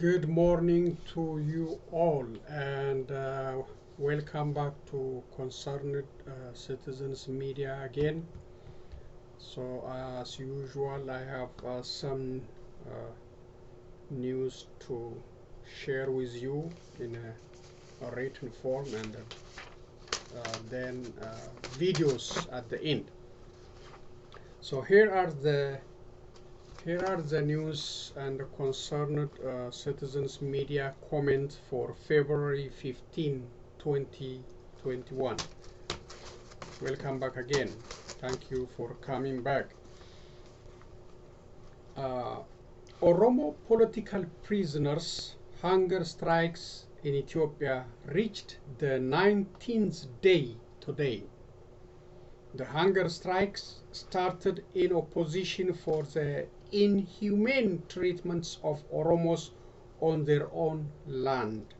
Good morning to you all, and welcome back to Concerned Citizens Media again. So, as usual, I have some news to share with you in a written form, and then videos at the end. So here are the news and Concerned Citizens Media comment for February 15, 2021. Welcome back again. Thank you for coming back. Oromo political prisoners' hunger strikes in Ethiopia reached the 19th day today. The hunger strikes started in opposition for the inhumane treatments of Oromos on their own land.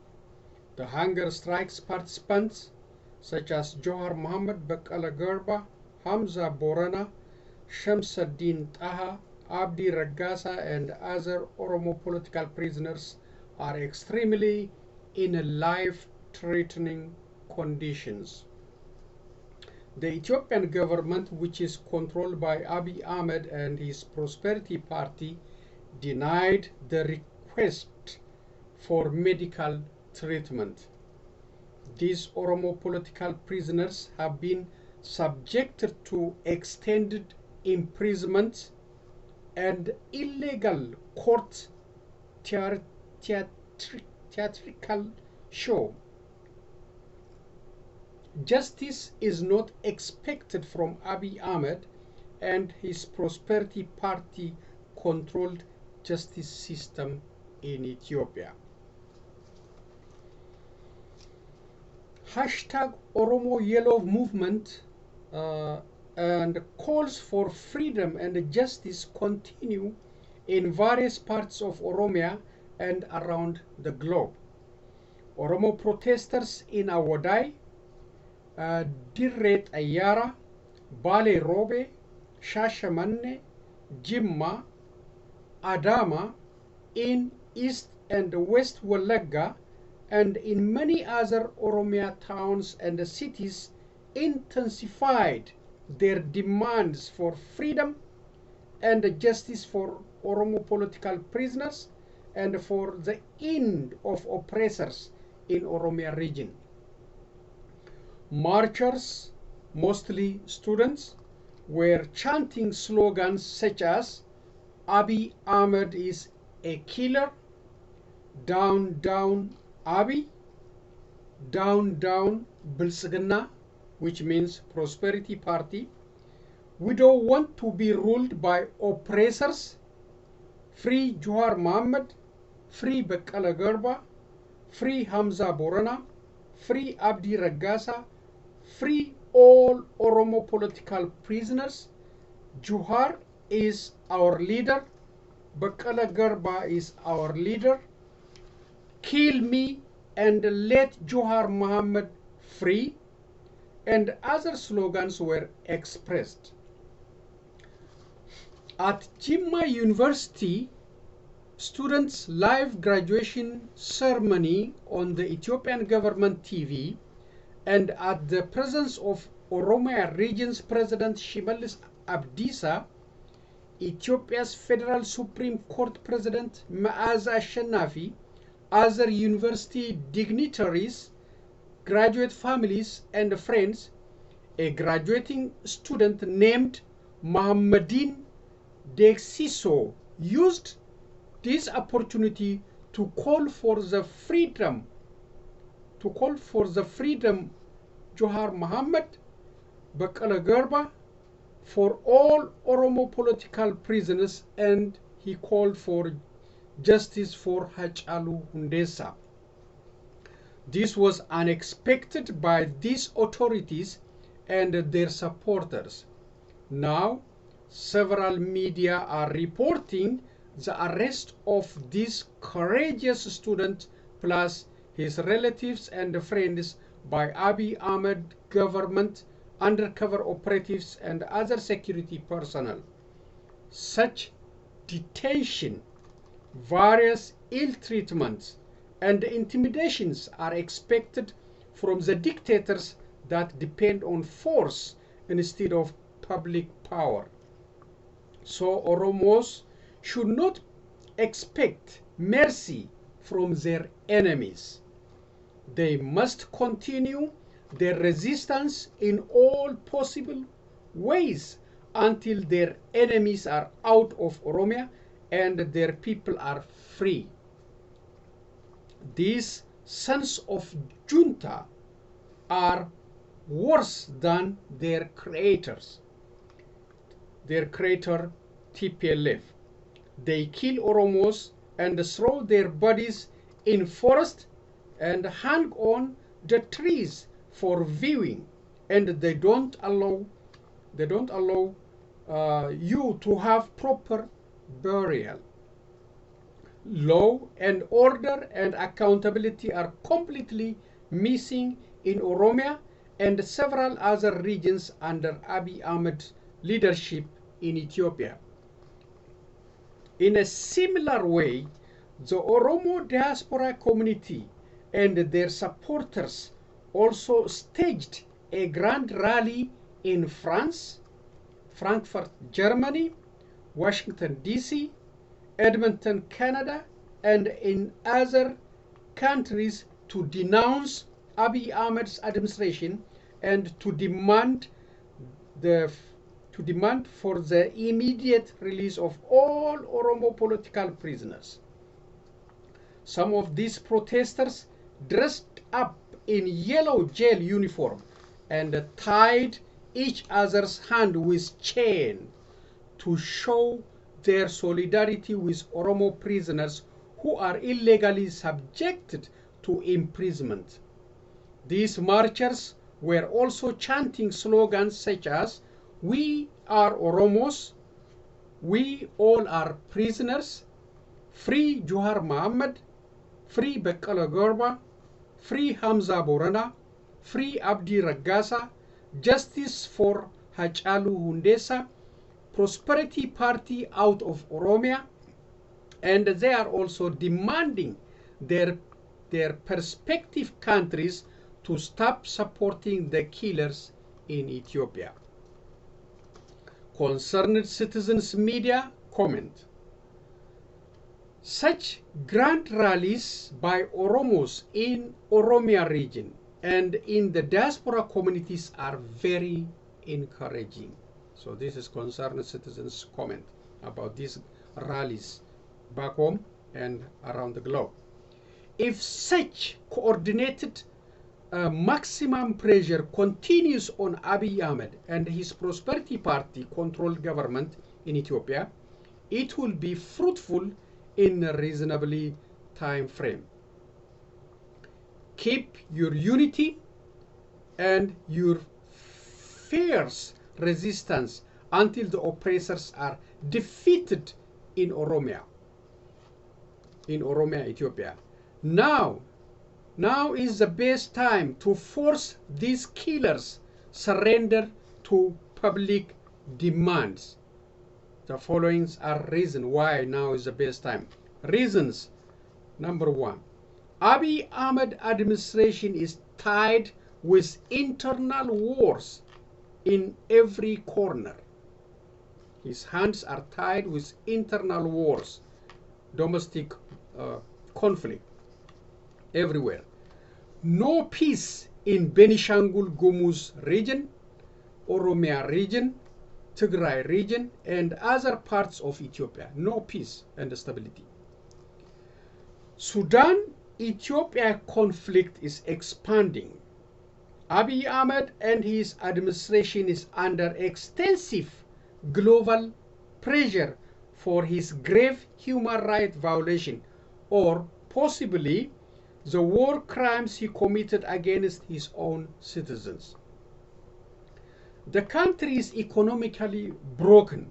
The hunger strikes participants such as Johar Mohammed, Bakala Garba, Hamza Borana, Shamsuddin Taha, Abdi Ragasa, and other Oromo political prisoners are extremely in life-threatening conditions. The Ethiopian government, which is controlled by Abiy Ahmed and his Prosperity Party, denied the request for medical treatment. These Oromo political prisoners have been subjected to extended imprisonment and illegal court theatrical show. Justice is not expected from Abiy Ahmed and his Prosperity Party controlled justice system in Ethiopia. Hashtag Oromo Yellow Movement and calls for freedom and justice continue in various parts of Oromia and around the globe. Oromo protesters in Awadai, Dirret Ayara, Bale Robe, Shashamane, Jimma, Adama, in East and West Wallagga, and in many other Oromia towns and cities intensified their demands for freedom and justice for Oromo political prisoners and for the end of oppressors in Oromia region. Marchers, mostly students, were chanting slogans such as Abiy Ahmed is a killer, down, down Abiy, down, down Bilsigana, which means Prosperity Party. We don't want to be ruled by oppressors. Free Johar Mohammed, free Bakala Garba, free Hamza Borana, free Abdi Ragasa, free all Oromo political prisoners. Johar is our leader. Bakala Garba is our leader. Kill me and let Johar Mohammed free. And other slogans were expressed. At Jimma University, students' live graduation ceremony on the Ethiopian government TV and at the presence of Oromia region's President Shimallis Abdisa, Ethiopia's Federal Supreme Court President Ma'aza Shenafi, other university dignitaries, graduate families and friends, a graduating student named Mohammedin Dexiso used this opportunity to call for the freedom Johar Mohammed, Bakala Garba, for all Oromo political prisoners, and he called for justice for Hachalu Hundessa. This was unexpected by these authorities and their supporters. Now, several media are reporting the arrest of this courageous student plus his relatives and friends by Abiy Ahmed government undercover operatives and other security personnel. Such detention Various ill treatments and intimidations are expected from the dictators that depend on force instead of public power. So Oromos should not expect mercy from their enemies. They must continue their resistance in all possible ways until their enemies are out of Oromia and their people are free. These sons of junta are worse than their creators, their creator TPLF. They kill Oromos and throw their bodies in forest and hang on the trees for viewing, and they don't allow you to have proper burial. Law and order and accountability are completely missing in Oromia and several other regions under Abiy Ahmed's leadership in Ethiopia. In a similar way, the Oromo diaspora community and their supporters also staged a grand rally in France, Frankfurt, Germany, Washington, D.C., Edmonton, Canada, and in other countries to denounce Abiy Ahmed's administration and to demand for the immediate release of all Oromo political prisoners. Some of these protesters dressed up in yellow jail uniform and tied each other's hand with chain to show their solidarity with Oromo prisoners who are illegally subjected to imprisonment. These marchers were also chanting slogans such as, "We are Oromos," "We all are prisoners," "Free Johar Mohammed," "Free Bekkala Garba," "Free Hamza Borana," "Free Abdi Raggasa," "Justice for Hachalu Hundesa," "Prosperity Party out of Oromia," and they are also demanding their respective countries to stop supporting the killers in Ethiopia. Concerned Citizens Media comment: such grand rallies by Oromos in Oromia region and in the diaspora communities are very encouraging. So this is Concerned Citizens comment about these rallies back home and around the globe. If such coordinated maximum pressure continues on Abiy Ahmed and his Prosperity Party controlled government in Ethiopia, it will be fruitful in a reasonably time frame. Keep your unity and your fierce resistance until the oppressors are defeated in Oromia, Ethiopia. Now is the best time to force these killers surrender to public demands. The following are reasons why now is the best time. Reasons: number one, Abiy Ahmed administration is tied with internal wars in every corner. His hands are tied with internal wars, domestic conflict everywhere. No peace in Benishangul Gumuz region, Oromia region, Tigray region, and other parts of Ethiopia. No peace and stability. Sudan-Ethiopia conflict is expanding. Abiy Ahmed and his administration is under extensive global pressure for his grave human rights violation, or possibly the war crimes he committed against his own citizens. The country is economically broken.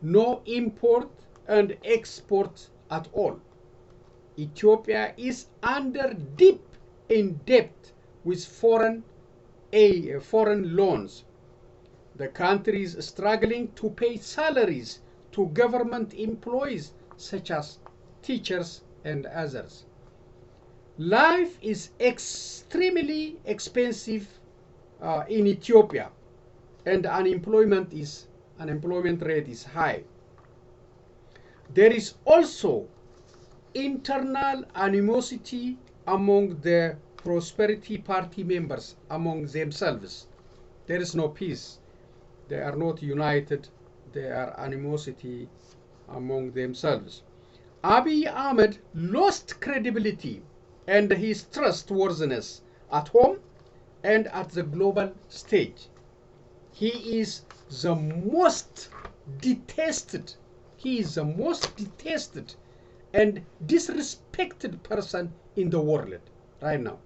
No import and export at all. Ethiopia is under deep in debt with foreign loans. The country is struggling to pay salaries to government employees such as teachers, and others. Life is extremely expensive in Ethiopia, and unemployment rate is high. There is also internal animosity among the Prosperity Party members among themselves. There is no peace. They are not united. There are animosity among themselves. Abiy Ahmed lost credibility and his trustworthiness at home and at the global stage. He is the most detested. He is the most detested and disrespected person in the world right now.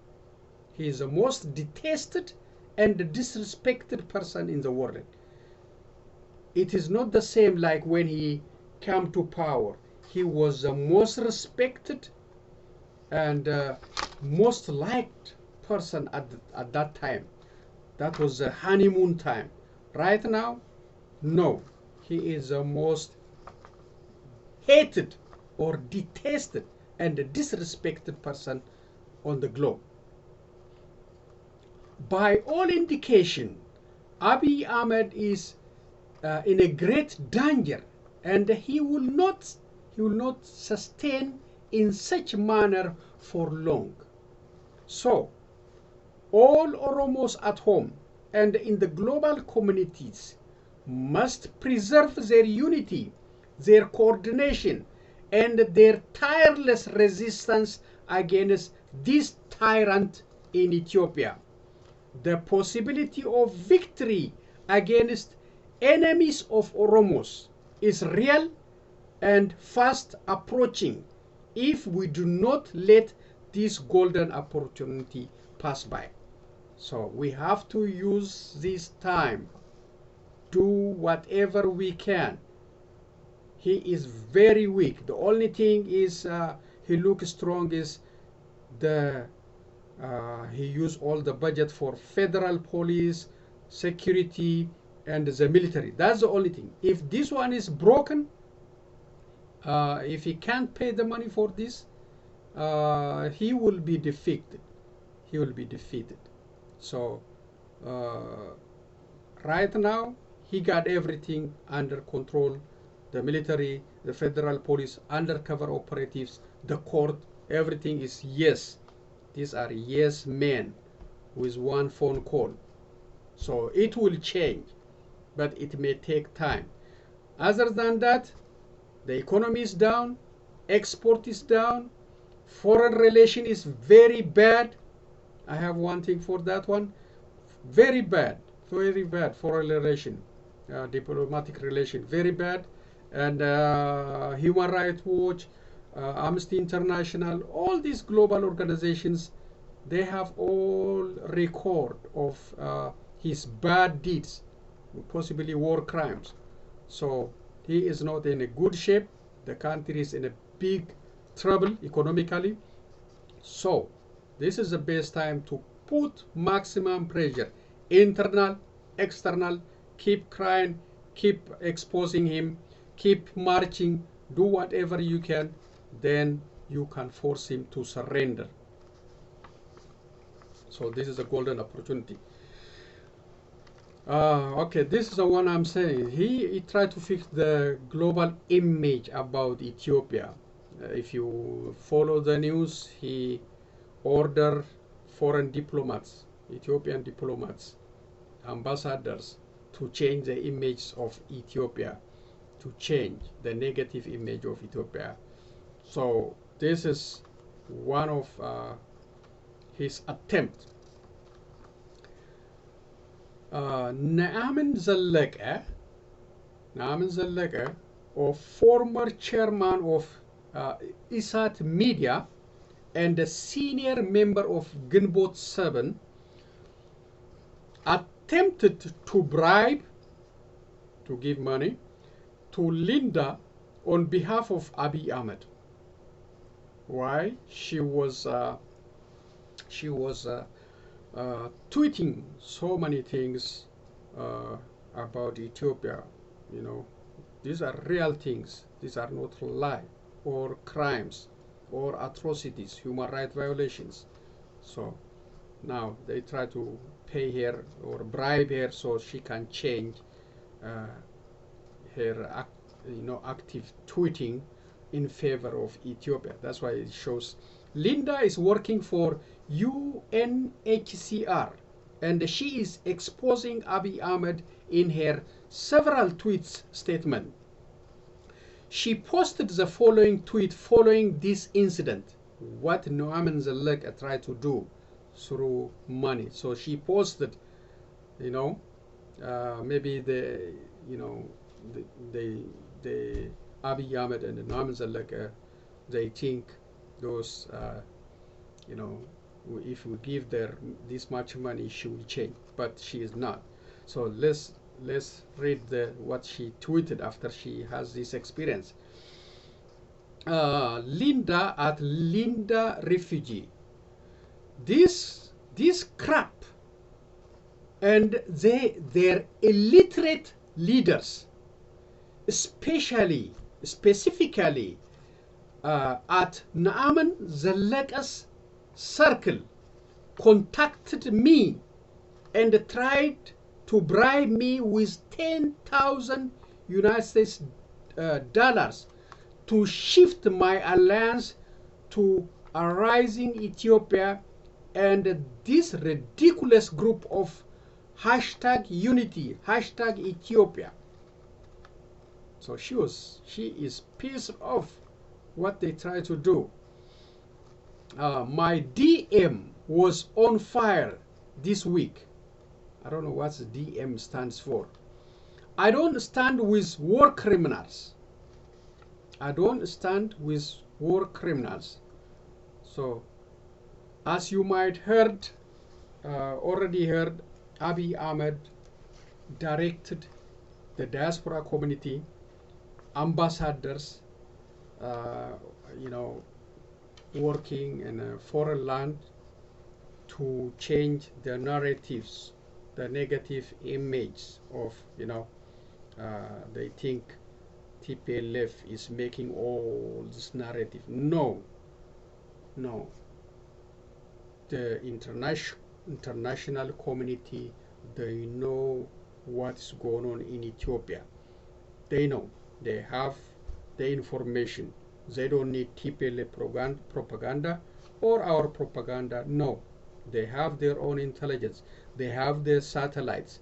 He is the most detested and disrespected person in the world. It is not the same like when he came to power. He was the most respected and most liked person at that time. That was the honeymoon time. Right now, no. He is the most hated or detested and disrespected person on the globe. By all indication, Abiy Ahmed is in a great danger, and he will not sustain in such manner for long. So, all Oromos at home and in the global communities must preserve their unity, their coordination, and their tireless resistance against this tyrant in Ethiopia. The possibility of victory against enemies of Oromos is real and fast approaching if we do not let this golden opportunity pass by. So we have to use this time, do whatever we can. He is very weak. The only thing is he looks strong is he used all the budget for federal police, security, and the military. That's the only thing. If this one is broken, if he can't pay the money for this, he will be defeated. He will be defeated. So right now, he got everything under control. The military, the federal police, undercover operatives, the court, everything is yes. These are yes men with one phone call. So it will change, but it may take time. Other than that, the economy is down, export is down, foreign relation is very bad. I have one thing for that one. Very bad foreign relation, diplomatic relation, very bad. And Human Rights Watch, Amnesty International, all these global organizations, they have all record of his bad deeds, possibly war crimes. So he is not in a good shape. The country is in a big trouble economically. So this is the best time to put maximum pressure, internal, external, keep crying, keep exposing him, keep marching, do whatever you can, then you can force him to surrender. So this is a golden opportunity. Okay, this is the one I'm saying. He tried to fix the global image about Ethiopia. If you follow the news, he ordered foreign diplomats, Ethiopian diplomats, ambassadors, to change the image of Ethiopia, to change the negative image of Ethiopia. So this is one of his attempts. Naaman Zallaka, a former chairman of ISAT Media and a senior member of Ginbot 7, attempted to bribe, to give money, to Linda on behalf of Abiy Ahmed. Why? She was tweeting so many things about Ethiopia. You know, these are real things. These are not lie. or crimes or atrocities, human rights violations. So now they try to pay her or bribe her so she can change her active tweeting in favor of Ethiopia. That's why it shows Linda is working for UNHCR, and she is exposing Abiy Ahmed in her several tweets statement. She posted the following tweet following this incident, what Noamen Zalek tried to do through money. So she posted, maybe the Abiy Ahmed and the Noamen Zalek, they think those, if we give her this much money, she will change, but she is not. So let's read what she tweeted after she has this experience. Linda at Linda Refugee. This crap and their illiterate leaders, specifically at Naaman Zaleka's circle, contacted me and tried to bribe me with 10,000 United States dollars to shift my alliance to a rising Ethiopia and this ridiculous group of #unity, #Ethiopia. So she is pissed off what they try to do. My DM was on fire this week. I don't know what DM stands for. I don't stand with war criminals. I don't stand with war criminals. So, as you might already heard, Abiy Ahmed directed the diaspora community, ambassadors, working in a foreign land to change the narratives, the negative image of, they think TPLF is making all this narrative. No. The international community, they know what's going on in Ethiopia. They know. They have the information. They don't need TPLF propaganda or our propaganda. No. They have their own intelligence. They have their satellites.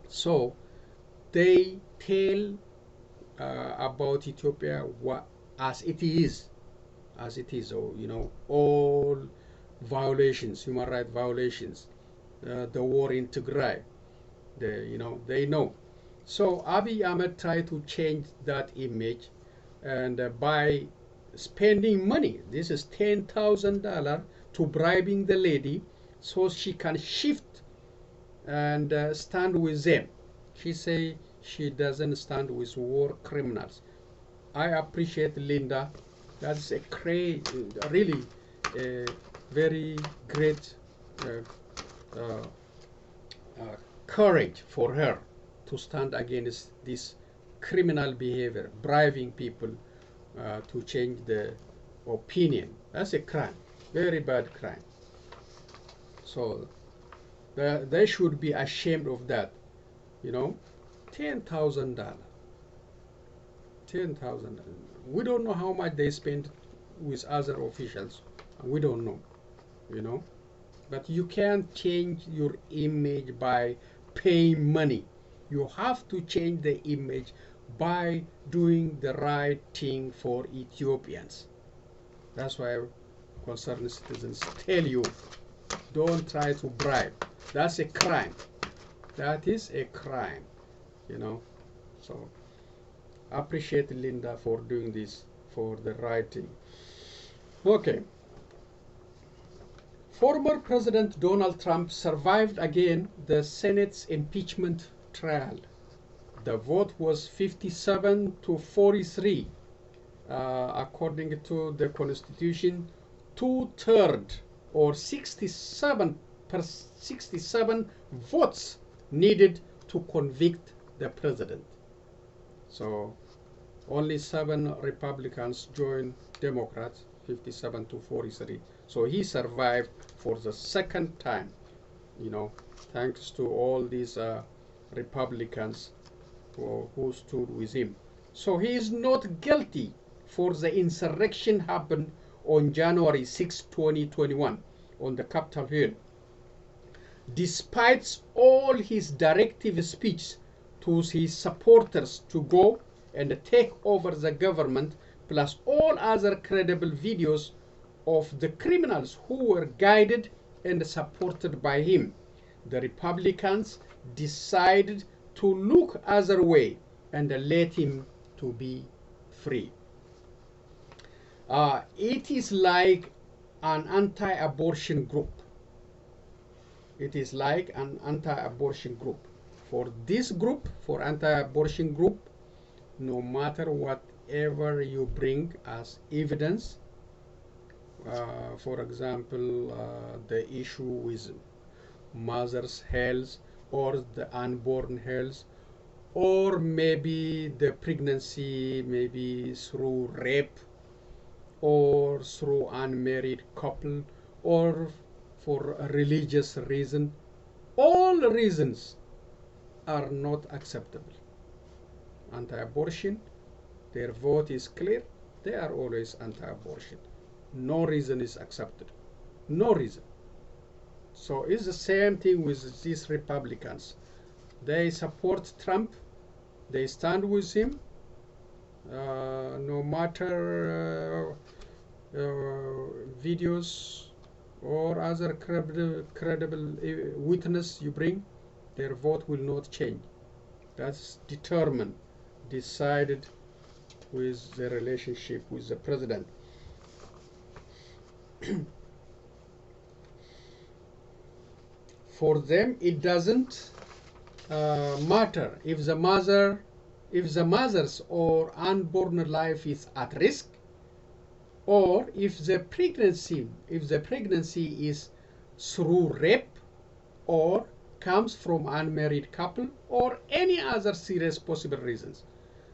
So they tell about Ethiopia as it is, all violations, human rights violations, the war in Tigray, they know. So Abiy Ahmed tried to change that image, and by spending money, this is $10,000 to bribing the lady so she can shift and stand with them. She say she doesn't stand with war criminals. I appreciate Linda. That's a really very great courage for her to stand against this criminal behavior, bribing people to change the opinion. That's a crime, very bad crime. So they should be ashamed of that. $10,000. $10,000. We don't know how much they spend with other officials. We don't know, But you can't change your image by paying money. You have to change the image by doing the right thing for Ethiopians. That's why concerned citizens tell you, don't try to bribe. That's a crime. That is a crime, So appreciate Linda for doing this for the right thing. Okay. Former President Donald Trump survived again the Senate's impeachment trial. The vote was 57 to 43. According to the Constitution, 2/3 or 67 votes needed to convict the president. So Only 7 Republicans joined Democrats, 57 to 43. So he survived for the second time, thanks to all these Republicans who stood with him. So he is not guilty for the insurrection happened on January 6, 2021 on the Capitol Hill. Despite all his directive speech to his supporters to go and take over the government, plus all other credible videos of the criminals who were guided and supported by him, the Republicans decided to look other way and let him to be free. It is like an anti-abortion group. It is like an anti-abortion group. For this group, for anti-abortion group, no matter whatever you bring as evidence, for example, the issue with mother's health or the unborn health, or maybe the pregnancy, maybe through rape or through unmarried couple or for a religious reason, all reasons are not acceptable. Anti-abortion, their vote is clear, they are always anti-abortion. No reason is accepted, no reason. So it's the same thing with these Republicans. They support Trump, they stand with him, no matter videos or other credible witness you bring, their vote will not change. That's determined, decided with the relationship with the president. For them, it doesn't matter if the mother's or unborn life is at risk, or if the pregnancy is through rape or comes from unmarried couple or any other serious possible reasons.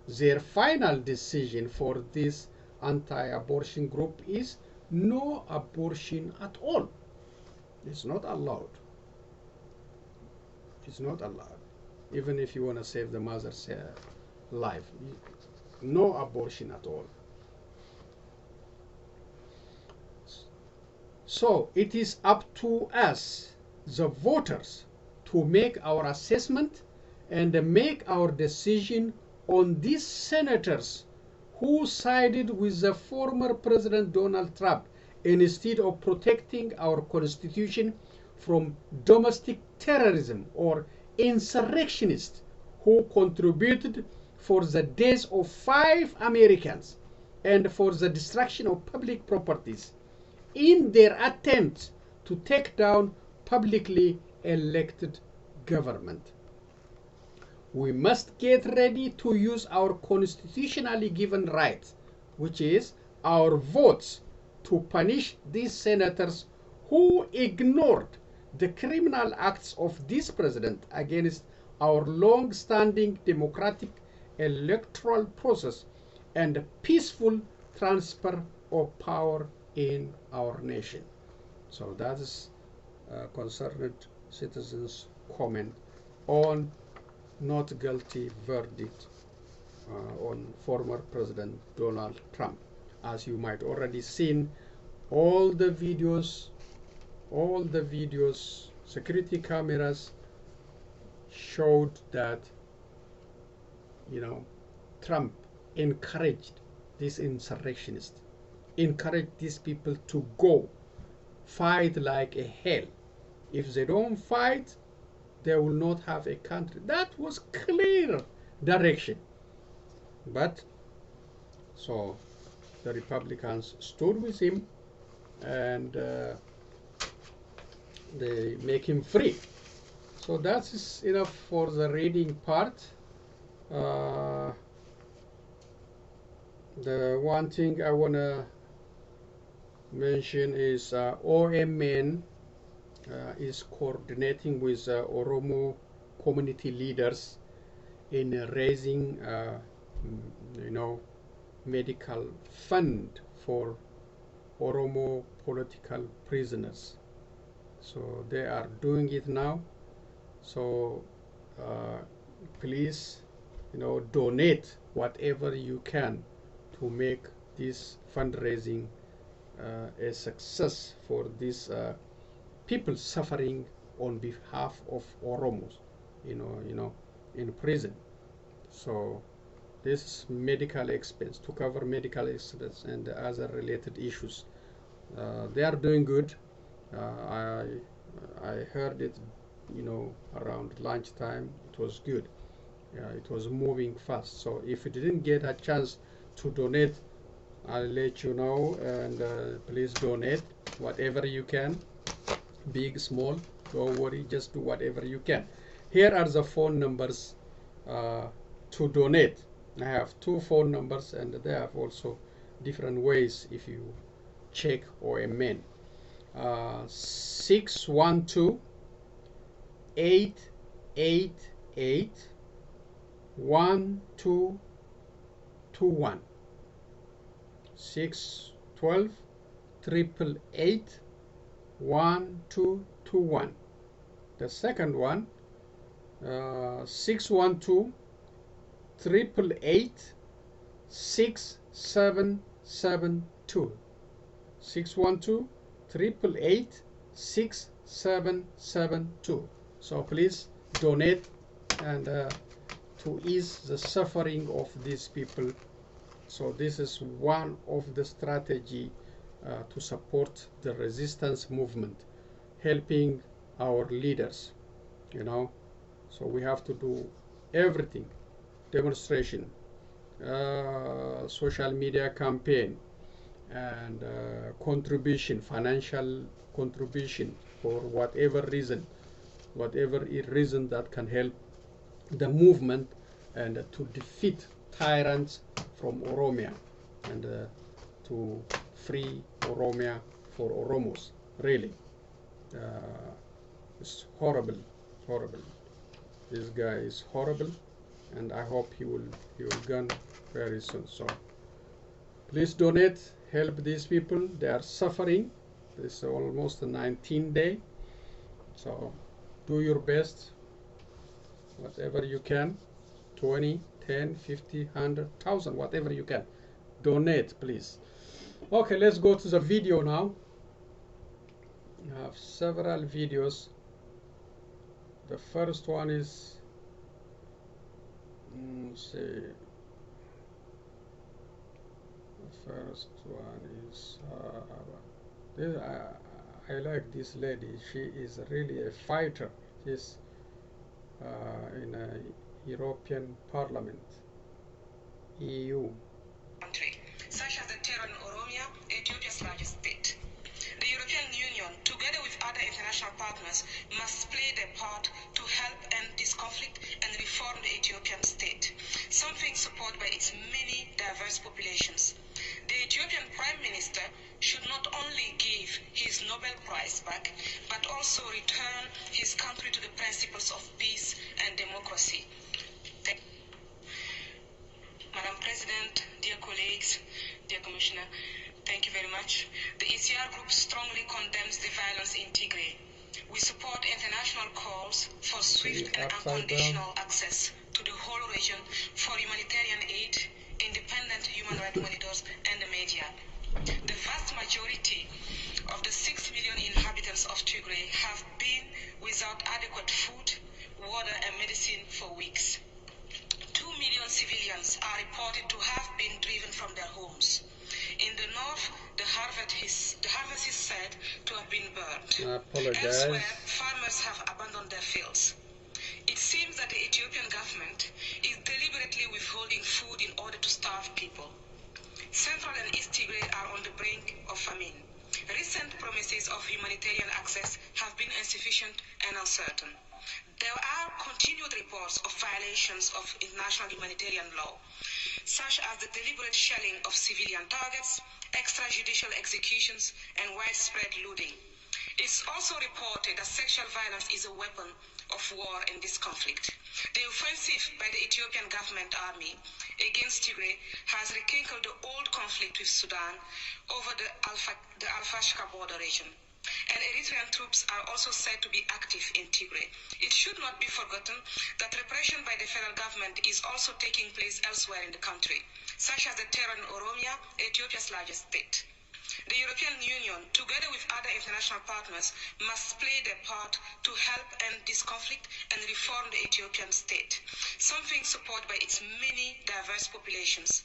Their final decision for this anti-abortion group is no abortion at all. It's not allowed. It's not allowed. Even if you want to save the mother's life, no abortion at all. So it is up to us, the voters, to make our assessment and make our decision on these senators who sided with the former President Donald Trump instead of protecting our Constitution from domestic terrorism or insurrectionists who contributed for the deaths of 5 Americans and for the destruction of public properties in their attempt to take down publicly elected government. We must get ready to use our constitutionally given right, which is our votes, to punish these senators who ignored the criminal acts of this president against our long-standing democratic electoral process and peaceful transfer of power in our nation. So that is concerned citizens' comment on not guilty verdict on former President Donald Trump. As you might already seen, all the videos, security cameras showed that, Trump encouraged these insurrectionists, encouraged these people to go fight like a hell. If they don't fight, they will not have a country. That was clear direction. But so the Republicans stood with him and they make him free. So that is enough for the reading part. The one thing I want to mention is OMN is coordinating with Oromo community leaders in raising you know, medical fund for Oromo political prisoners. So they are doing it now. So please, you know, donate whatever you can to make this fundraising a success for these people suffering on behalf of Oromos, you know, in prison. So this medical expense, to cover medical expense and other related issues, they are doing good. I heard it, you know, around lunchtime. It was good. It was moving fast. So if you didn't get a chance to donate, I'll let you know, and please donate whatever you can, big, small, don't worry, just do whatever you can. Here are the phone numbers to donate. I have 2 phone numbers, and they have also different ways if you check or amend. 612 888 1221. 612 888 1221. The second one, 612 888 6772. 612 888 6772. So please donate and to ease the suffering of these people. So this is one of the strategy to support the resistance movement, helping our leaders, you know. So we have to do everything: demonstration, social media campaign, and contribution, financial contribution for whatever reason that can help the movement and to defeat tyrants from Oromia and to free Oromia for Oromos. Really, it's horrible, horrible. This guy is horrible, and I hope he will gone very soon. So please donate, help these people. They are suffering. This is almost the 19th day. So do your best, whatever you can, 20, 10, 50, 100, 1,000, whatever you can. Donate, please. Okay, let's go to the video now. I have several videos. The first one is, the first one is, I like this lady. She is really a fighter. She's in a European Parliament, EU. Country, such as the terror in Oromia, Ethiopia's largest state. The European Union, together with other international partners, must play their part to help end this conflict and reform the Ethiopian state, something supported by its many diverse populations. The Ethiopian Prime Minister should not only give his Nobel Prize back, but also return his country to the principles of peace and democracy. Madam President, dear colleagues, dear Commissioner, thank you very much. The ECR Group strongly condemns the violence in Tigray. We support international calls for swift and unconditional access to the whole region for humanitarian aid, independent human rights monitors, and the media. The vast majority of the 6 million inhabitants of Tigray have been without adequate food, water, and medicine for weeks. 2 million civilians are reported to have been driven from their homes. In the north, the harvest is said to have been burned. Elsewhere, farmers have abandoned their fields. It seems that the Ethiopian government is deliberately withholding food in order to starve people. Central and East Tigray are on the brink of famine. Recent promises of humanitarian access have been insufficient and uncertain. There are continued reports of violations of international humanitarian law, such as the deliberate shelling of civilian targets, extrajudicial executions, and widespread looting. It's also reported that sexual violence is a weapon of war in this conflict. The offensive by the Ethiopian government army against Tigray has rekindled the old conflict with Sudan over the Al-Fashqa border region. And Eritrean troops are also said to be active in Tigray. It should not be forgotten that repression by the federal government is also taking place elsewhere in the country, such as the terror in Oromia, Ethiopia's largest state. The European Union, together with other international partners, must play their part to help end this conflict and reform the Ethiopian state, something supported by its many diverse populations.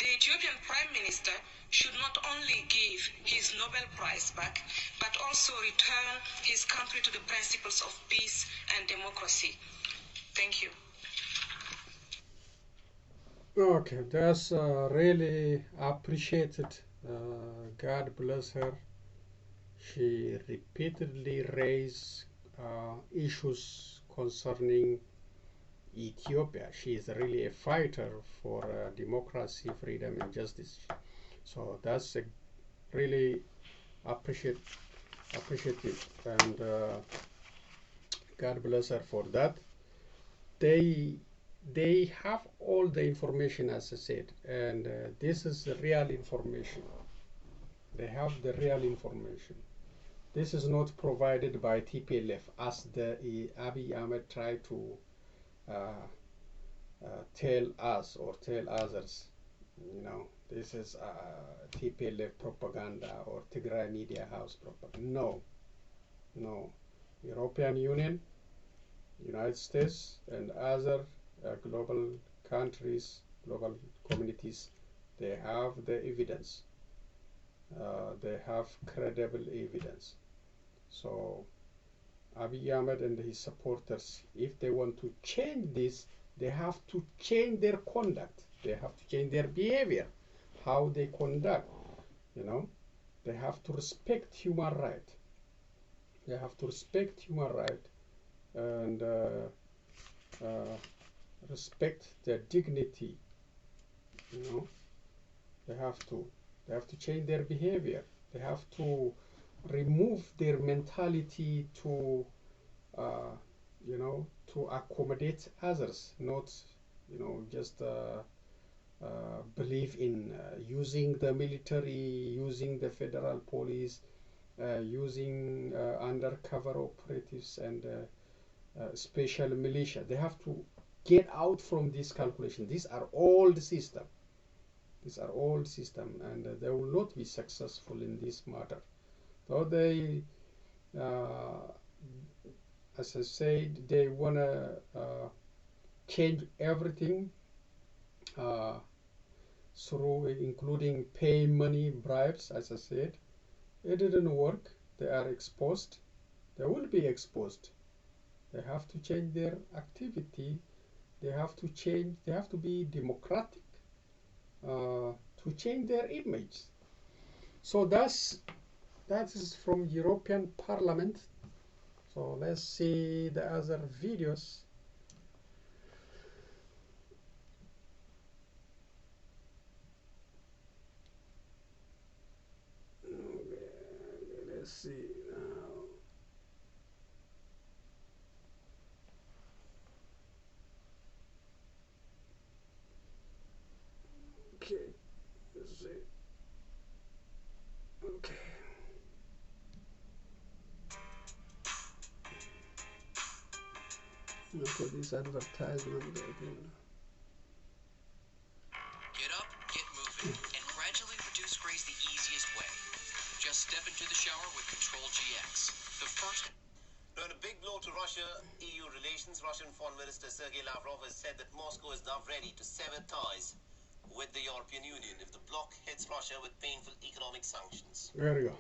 The Ethiopian Prime Minister should not only give his Nobel Prize back, but also return his country to the principles of peace and democracy. Thank you. Okay, that's really appreciated. God bless her. She repeatedly raised issues concerning Ethiopia. She is really a fighter for democracy, freedom, and justice. So that's a really appreciative, and God bless her for that. They have all the information, as I said, and this is the real information. They have the real information. This is not provided by TPLF, as the Abiy Ahmed tried to tell us or tell others. You know, this is TPLF propaganda or Tigray Media House propaganda. No, no. European Union, United States, and other global countries, global communities, they have the evidence. They have credible evidence. So Abiy Ahmed and his supporters, if they want to change this, they have to change their conduct. They have to change their behavior, how they conduct. You know, they have to respect human right. They have to respect human right and respect their dignity. You know, they have to change their behavior. They have to remove their mentality to you know, to accommodate others, not, you know, just believe in using the military, using the federal police, using undercover operatives and special militia. They have to get out from this calculation. These are old system. These are old system, and they will not be successful in this matter. Though they, as I said, they wanna change everything through including paying money, bribes. As I said, it didn't work. They are exposed. They will be exposed. They have to change their activity. They have to change. They have to be democratic to change their image. So that is from European Parliament. So let's see the other videos. Let's see now. Okay, let's see. Okay. Look at this advertisement again. Get up, get moving, and gradually reduce grace the easiest way. Just step into the shower with Control GX. The first. Now, in a big blow to Russia-EU relations, Russian Foreign Minister Sergei Lavrov has said that Moscow is now ready to sever ties with the European Union if the bloc hits Russia with painful economic sanctions. There we go.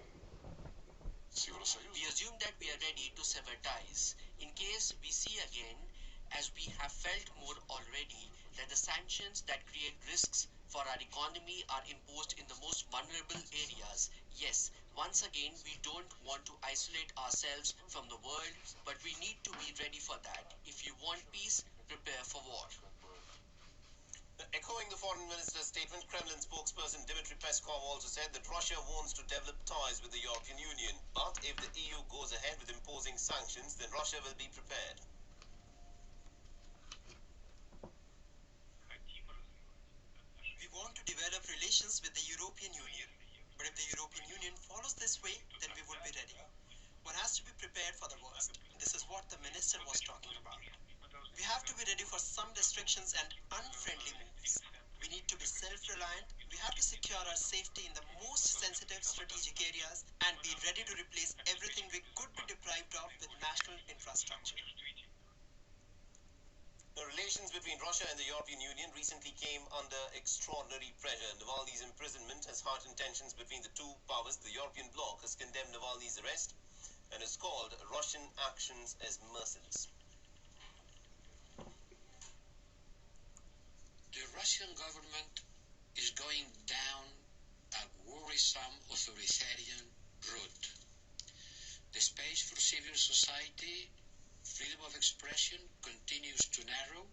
We assume that we are ready to sever ties in case we see again, as we have felt more already, that the sanctions that create risks for our economy are imposed in the most vulnerable areas. Yes, once again, we don't want to isolate ourselves from the world, but we need to be ready for that. If you want peace, prepare for war. Echoing the foreign minister's statement, Kremlin spokesperson Dmitry Peskov also said that Russia wants to develop ties with the European Union. But if the EU goes ahead with imposing sanctions, then Russia will be prepared. develop relations with the European Union. But if the European Union follows this way, then we will be ready. One has to be prepared for the worst. This is what the minister was talking about. We have to be ready for some restrictions and unfriendly moves. We need to be self-reliant. We have to secure our safety in the most sensitive strategic areas and be ready to replace everything we could be deprived of with national infrastructure. The relations between Russia and the European Union recently came under extraordinary pressure. Navalny's imprisonment has heightened tensions between the two powers. The European bloc has condemned Navalny's arrest and has called Russian actions as merciless. The Russian government is going down a worrisome authoritarian route. The space for civil society, freedom of expression continues to narrow,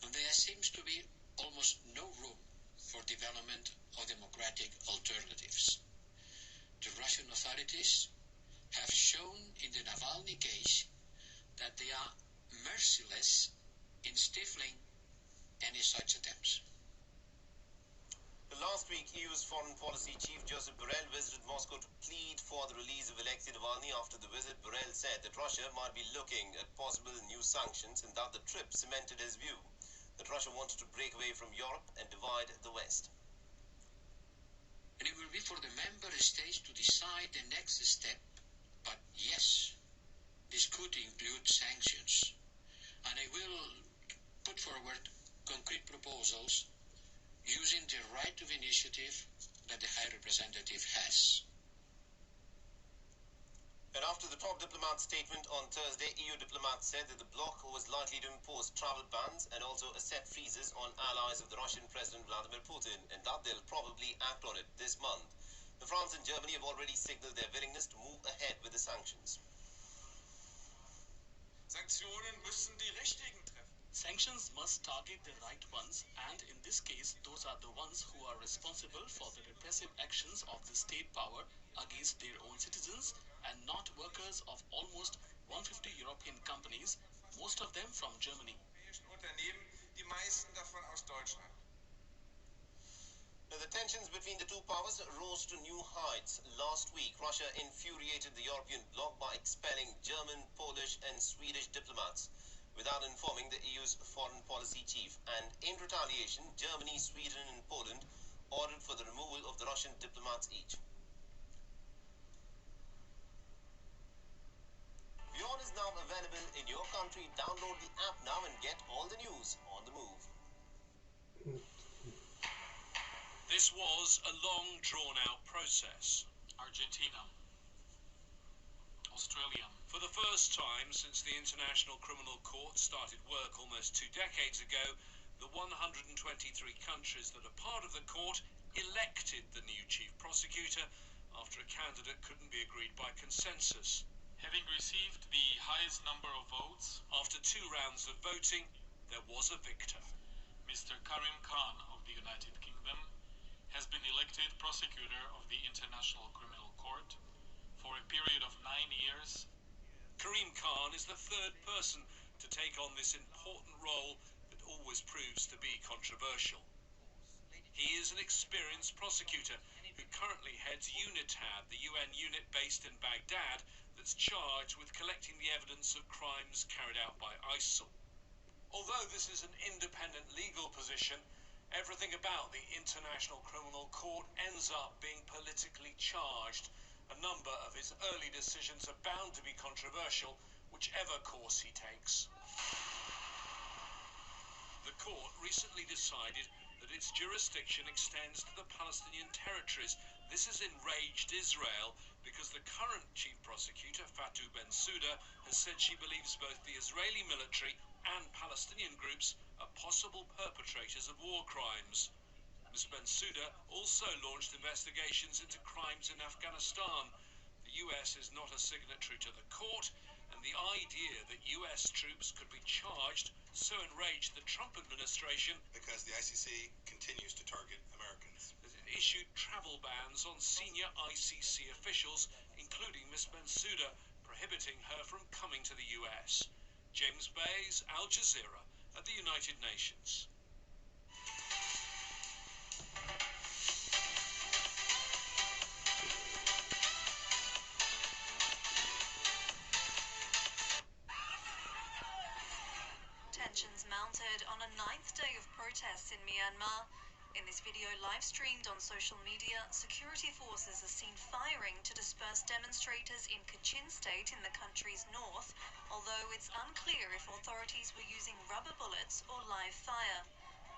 and there seems to be almost no room for development of democratic alternatives. The Russian authorities have shown in the Navalny case that they are merciless in stifling any such attempts. Last week, EU's foreign policy chief Joseph Borrell visited Moscow to plead for the release of Alexei Navalny. After the visit, Borrell said that Russia might be looking at possible new sanctions and that the trip cemented his view that Russia wanted to break away from Europe and divide the West. And it will be for the member states to decide the next step, but yes, this could include sanctions. And I will put forward concrete proposals using the right of initiative that the High Representative has. And after the top diplomat's statement on Thursday, EU diplomats said that the bloc was likely to impose travel bans and also asset freezes on allies of the Russian President Vladimir Putin, and that they'll probably act on it this month. France and Germany have already signaled their willingness to move ahead with the sanctions. Sanktionen müssen die richtigen treffen. Sanctions must target the right ones, and in this case, those are the ones who are responsible for the repressive actions of the state power against their own citizens and not workers of almost 150 European companies, most of them from Germany. Unternehmen, die meisten davon aus Deutschland. Now, the tensions between the two powers rose to new heights. Last week, Russia infuriated the European bloc by expelling German, Polish and Swedish diplomats without informing the EU's foreign policy chief. And in retaliation, Germany, Sweden and Poland ordered for the removal of the Russian diplomats each. Beyond is now available in your country. Download the app now and get all the news on the move. This was a long, drawn-out process. Argentina, Australia. For the first time since the International Criminal Court started work almost 2 decades ago, the 123 countries that are part of the court elected the new chief prosecutor after a candidate couldn't be agreed by consensus. Having received the highest number of votes, After 2 rounds of voting, there was a victor. Mr. Karim Khan of the United Kingdom has been elected prosecutor of the International Criminal Court for a period of 9 years. Karim Khan is the 3rd person to take on this important role that always proves to be controversial. He is an experienced prosecutor who currently heads UNITAD, the UN unit based in Baghdad that's charged with collecting the evidence of crimes carried out by ISIL. Although this is an independent legal position, everything about the International Criminal Court ends up being politically charged. A number of his early decisions are bound to be controversial, whichever course he takes. The court recently decided that its jurisdiction extends to the Palestinian territories. This has enraged Israel because the current chief prosecutor, Fatou Bensouda, has said she believes both the Israeli military and Palestinian groups are possible perpetrators of war crimes. Ms. Bensouda also launched investigations into crimes in Afghanistan. The US is not a signatory to the court, and the idea that US troops could be charged so enraged the Trump administration because the ICC continues to target Americans. that it issued travel bans on senior ICC officials, including Ms. Bensouda, prohibiting her from coming to the US. James Bays, Al Jazeera, at the United Nations. in Myanmar. In this video live streamed on social media, security forces are seen firing to disperse demonstrators in Kachin state in the country's north, although it's unclear if authorities were using rubber bullets or live fire.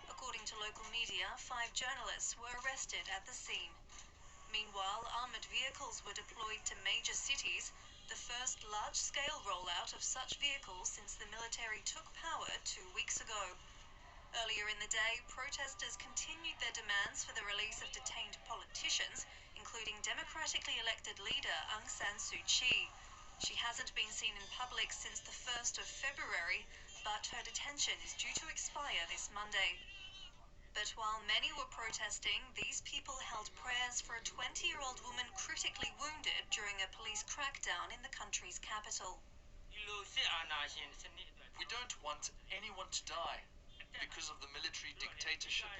According to local media, 5 journalists were arrested at the scene. Meanwhile, armoured vehicles were deployed to major cities, the first large-scale rollout of such vehicles since the military took power 2 weeks ago. Earlier in the day, protesters continued their demands for the release of detained politicians, including democratically elected leader Aung San Suu Kyi. She hasn't been seen in public since the 1st of February, but her detention is due to expire this Monday. But while many were protesting, these people held prayers for a 20-year-old woman critically wounded during a police crackdown in the country's capital. We don't want anyone to die because of the military dictatorship.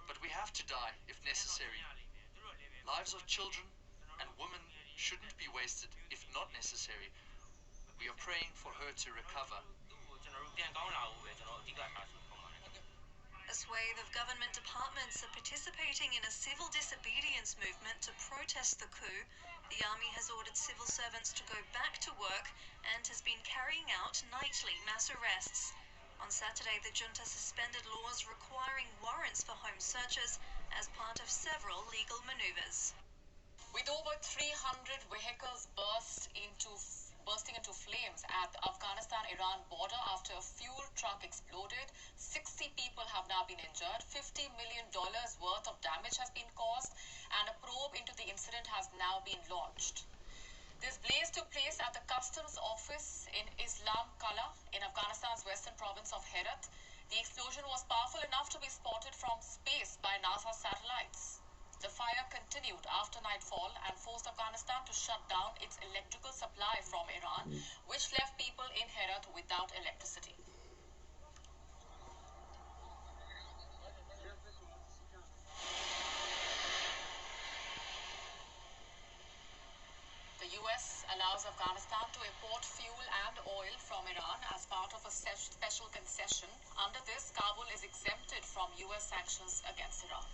But we have to die if necessary. Lives of children and women shouldn't be wasted if not necessary. We are praying for her to recover. A swathe of government departments are participating in a civil disobedience movement to protest the coup. The army has ordered civil servants to go back to work and has been carrying out nightly mass arrests. On Saturday, the junta suspended laws requiring warrants for home searches as part of several legal maneuvers. With over 300 vehicles bursting into flames at the Afghanistan-Iran border after a fuel truck exploded, 60 people have now been injured, $50 million worth of damage has been caused, and a probe into the incident has now been launched. This blaze took place at the customs office in Islam Kala in Afghanistan's western province of Herat. The explosion was powerful enough to be spotted from space by NASA satellites. The fire continued after nightfall and forced Afghanistan to shut down its electrical supply from Iran, which left people in Herat without electricity. The US allows Afghanistan to import fuel and oil from Iran as part of a special concession. Under this, Kabul is exempted from US sanctions against Iran.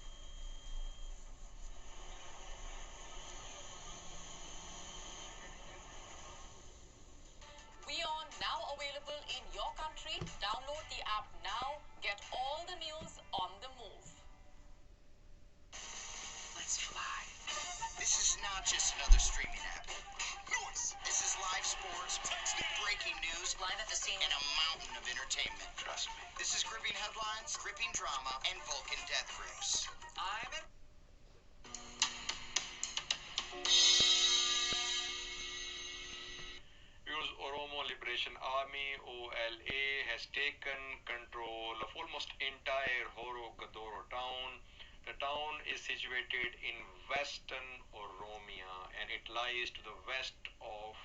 We are now available in your country. Download the app now. Get all the news on the move. Let's fly. This is not just another streaming app. This is live sports, breaking news, Live at the scene. and a mountain of entertainment. Trust me. This is gripping headlines, gripping drama, and Vulcan death grips. Oromo Liberation Army (OLA) has taken control of almost entire Horro Guduru town. The town is situated in western Oromia and it lies to the west of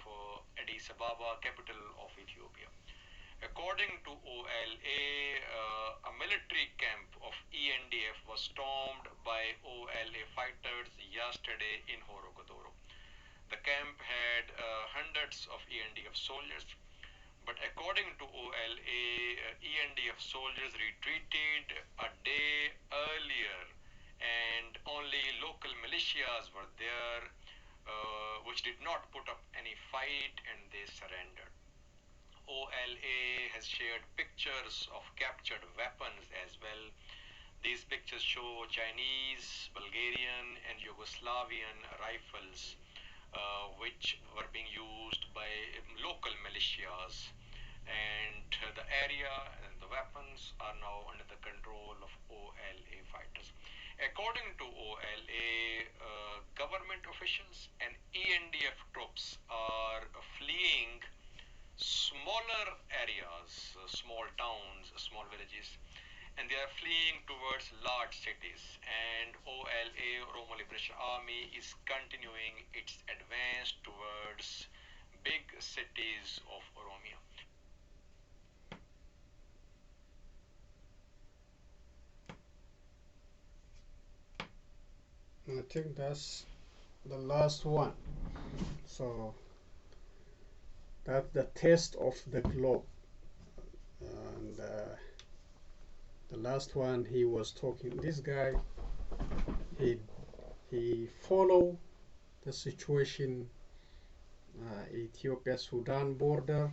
Addis Ababa, capital of Ethiopia. According to OLA, a military camp of ENDF was stormed by OLA fighters yesterday in Horro Guduru. The camp had hundreds of ENDF soldiers, but according to OLA, ENDF soldiers retreated a day earlier and only local militias were there, which did not put up any fight, and they surrendered. OLA has shared pictures of captured weapons as well. These pictures show Chinese, Bulgarian and Yugoslavian rifles which were being used by local militias, and the area and the weapons are now under the control of OLA fighters. According to OLA, government officials and ENDF troops are fleeing smaller areas, small towns, small villages, and they are fleeing towards large cities, and OLA, Oromo Liberation Army, is continuing its advance towards big cities of Oromia. I think that's the last one. So that's the test of the globe, and The last one he was talking, this guy, he follow the situation Ethiopia-Sudan border.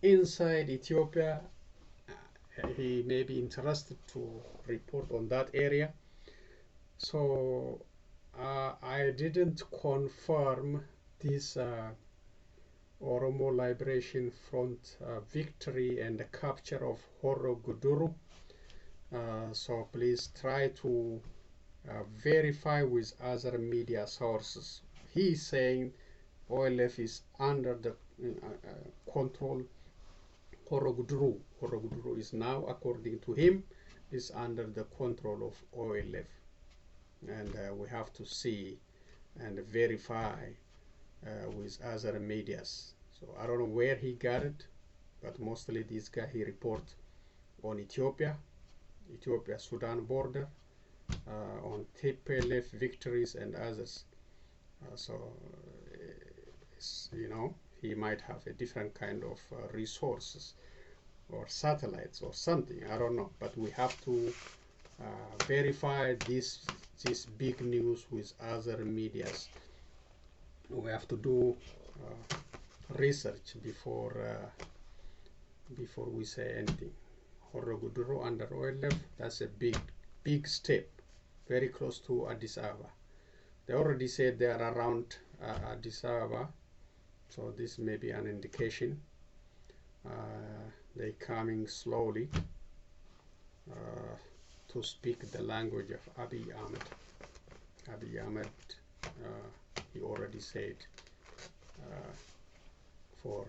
Inside Ethiopia, he may be interested to report on that area. So I didn't confirm this Oromo Liberation Front victory and the capture of Horro Guduru. So please try to verify with other media sources. He is saying OLF is under the control. Horro Guduru. Horro Guduru is now, according to him, is under the control of OLF. And we have to see and verify with other medias. So I don't know where he got it, but mostly this guy, he report on Ethiopia-Sudan border, on TPLF victories and others. So you know, he might have a different kind of resources or satellites or something, I don't know, but we have to verify this big news with other medias. We have to do research before we say anything. Horro Guduru under OLF, that's a big step, very close to Addis Ababa. They already said they are around Addis Ababa, so this may be an indication. They're coming slowly to speak the language of Abiy Ahmed. Abiy Ahmed, he already said for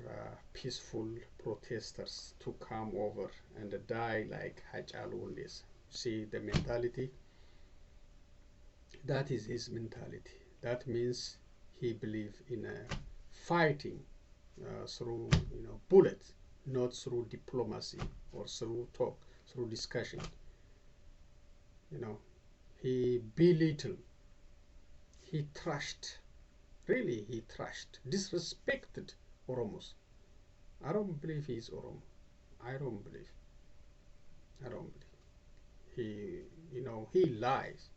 peaceful protesters to come over and die like Haj al-Wundis. See the mentality? That is his mentality. That means he believes in fighting through bullets, not through diplomacy or through talk, through discussion. He belittled, he trashed, really he trashed, disrespected Oromos. I don't believe he's Oromo. I don't believe. He lies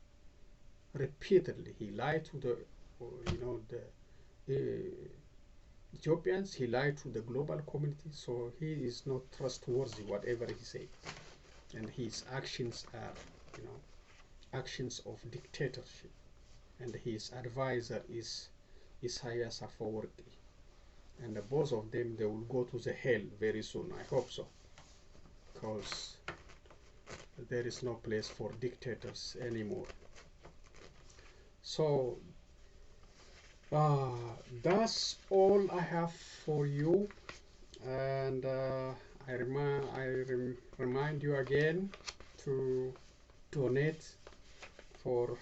repeatedly. He lied to the Ethiopians. He lied to the global community. So he is not trustworthy, whatever he says. And his actions are, actions of dictatorship. And his advisor is Isaias Afewerki. And both of them, they will go to the hell very soon. I hope so. Because there is no place for dictators anymore. So that's all I have for you. And I remind you again to donate for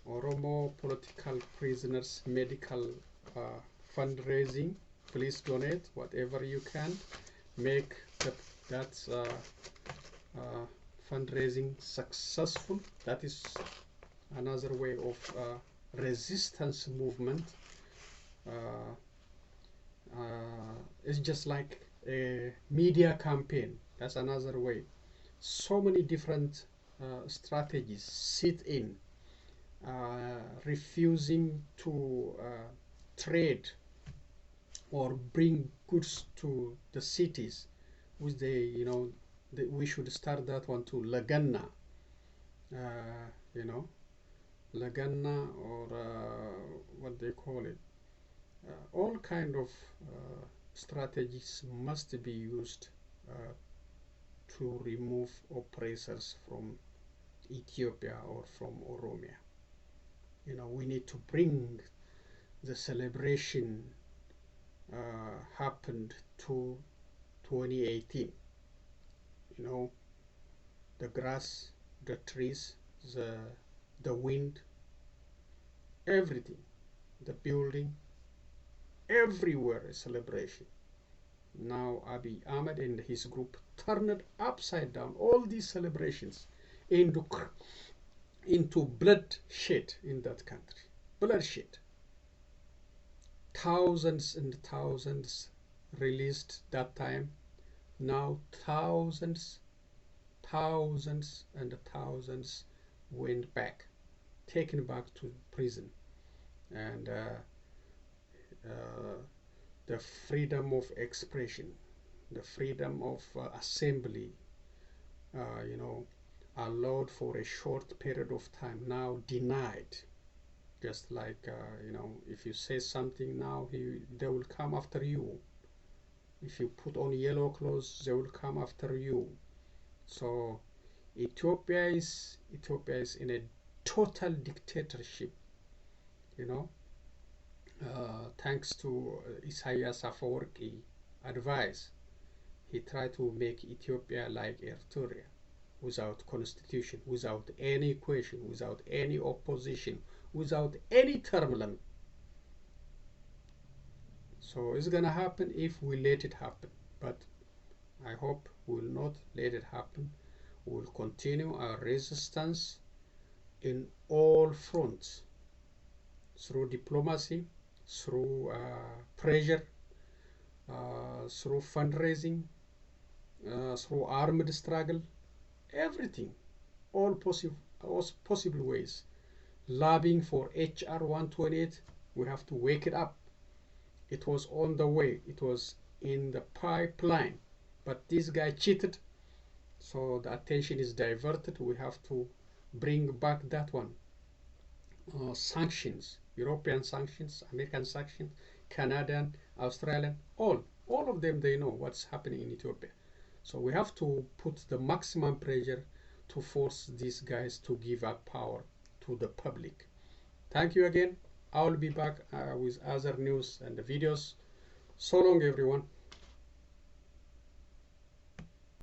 Oromo political prisoners medical fundraising. Please donate whatever you can. Make that fundraising successful. That is another way of resistance movement. It's just like a media campaign. That's another way. So many different strategies sit in refusing to trade or bring goods to the cities, which we should start that one to Laganna, Laganna, or what they call it. All kind of strategies must be used to remove oppressors from Ethiopia or from Oromia. We need to bring the celebration happened to 2018. The grass, the trees, the wind, everything, the building, everywhere a celebration. Now Abiy Ahmed and his group turned upside down all these celebrations into bloodshed in that country. Bloodshed. Thousands and thousands released that time. Now thousands thousands and thousands went back, taken back to prison. And the freedom of expression, the freedom of assembly, you know, allowed for a short period of time, now denied. Just like, you know, if you say something now, they will come after you. If you put on yellow clothes, they will come after you. So Ethiopia is in a total dictatorship, you know. Thanks to Isaias Afwerki advice, he tried to make Ethiopia like Eritrea, without constitution, without any question, without any opposition, without any turbulence. So it's gonna happen if we let it happen, but I hope we will not let it happen. We will continue our resistance in all fronts, through diplomacy, through pressure, through fundraising, through armed struggle, everything, all possible ways. Lobbying for HR 128, we have to wake it up. It was on the way, it was in the pipeline, but this guy cheated, so the attention is diverted. We have to bring back that one. Sanctions, European sanctions, American sanctions, Canadian, Australian, all of them, they know what's happening in Ethiopia. So we have to put the maximum pressure to force these guys to give up power to the public. Thank you again. I will be back with other news and videos. So long, everyone.